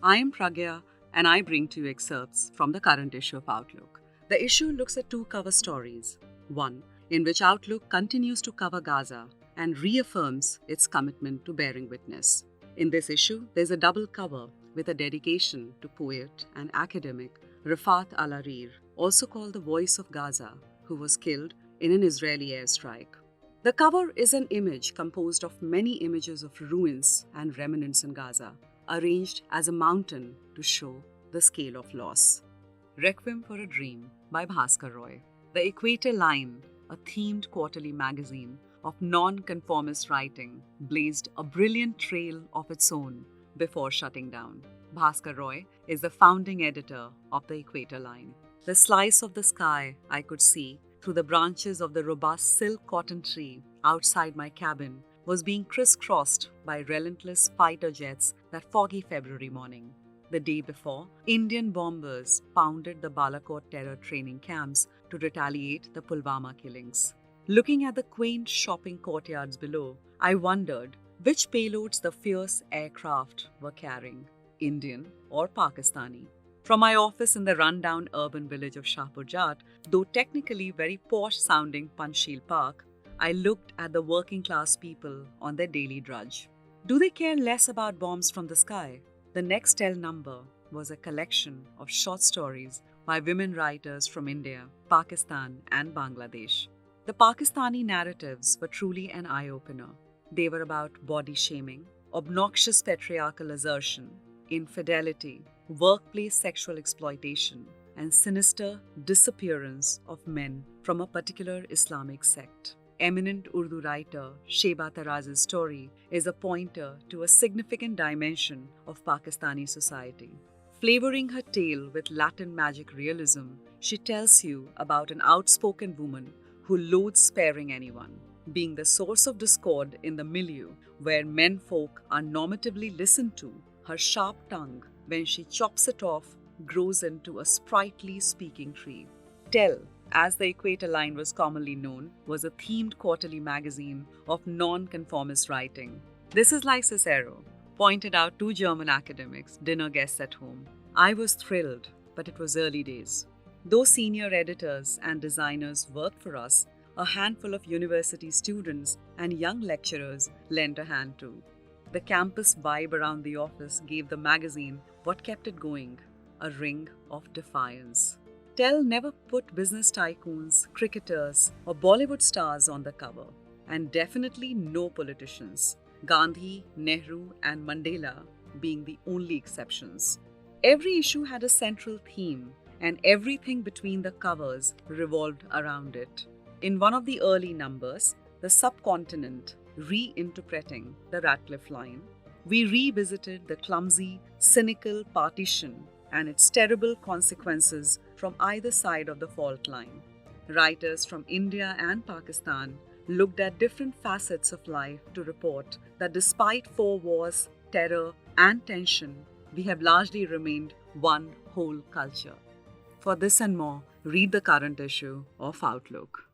I am Pragya, and I bring to you excerpts from the current issue of Outlook. The issue looks at two cover stories. One, in which Outlook continues to cover Gaza and reaffirms its commitment to bearing witness. In this issue, there's a double cover with a dedication to poet and academic Rafat al-Harir, also called the Voice of Gaza, who was killed in an Israeli airstrike. The cover is an image composed of many images of ruins and remnants in Gaza, arranged as a mountain to show the scale of loss. Requiem for a Dream by Bhaskar Roy. The Equator Line, a themed quarterly magazine of non-conformist writing, blazed a brilliant trail of its own before shutting down. Bhaskar Roy is the founding editor of the Equator Line. The slice of the sky I could see through the branches of the robust silk cotton tree outside my cabin was being crisscrossed by relentless fighter jets that foggy February morning. The day before, Indian bombers pounded the Balakot terror training camps to retaliate the Pulwama killings. Looking at the quaint shopping courtyards below, I wondered which payloads the fierce aircraft were carrying, Indian or Pakistani. From my office in the rundown urban village of Shahpur Jat, though technically very posh-sounding Panchsheel Park, I looked at the working-class people on their daily drudge. Do they care less about bombs from the sky? The Nextel number was a collection of short stories by women writers from India, Pakistan, and Bangladesh. The Pakistani narratives were truly an eye-opener. They were about body shaming, obnoxious patriarchal assertion, infidelity, workplace sexual exploitation, and sinister disappearance of men from a particular Islamic sect. Eminent Urdu writer Sheba Taraz's story is a pointer to a significant dimension of Pakistani society. Flavoring her tale with Latin magic realism, she tells you about an outspoken woman who loathes sparing anyone, being the source of discord in the milieu where menfolk are normatively listened to. Her sharp tongue, when she chops it off, grows into a sprightly speaking tree. Tell, as the Equator Line was commonly known, was a themed quarterly magazine of non-conformist writing. This is like Cicero, pointed out two German academics, dinner guests at home. I was thrilled, but it was early days. Though senior editors and designers worked for us, a handful of university students and young lecturers lent a hand too. The campus vibe around the office gave the magazine what kept it going, a ring of defiance. Tell never put business tycoons, cricketers, or Bollywood stars on the cover, and definitely no politicians, Gandhi, Nehru, and Mandela being the only exceptions. Every issue had a central theme, and everything between the covers revolved around it. In one of the early numbers, The Subcontinent, reinterpreting the Radcliffe Line, we revisited the clumsy, cynical partition and its terrible consequences from either side of the fault line. Writers from India and Pakistan looked at different facets of life to report that despite 4 wars, terror, and tension, we have largely remained one whole culture. For this and more, read the current issue of Outlook.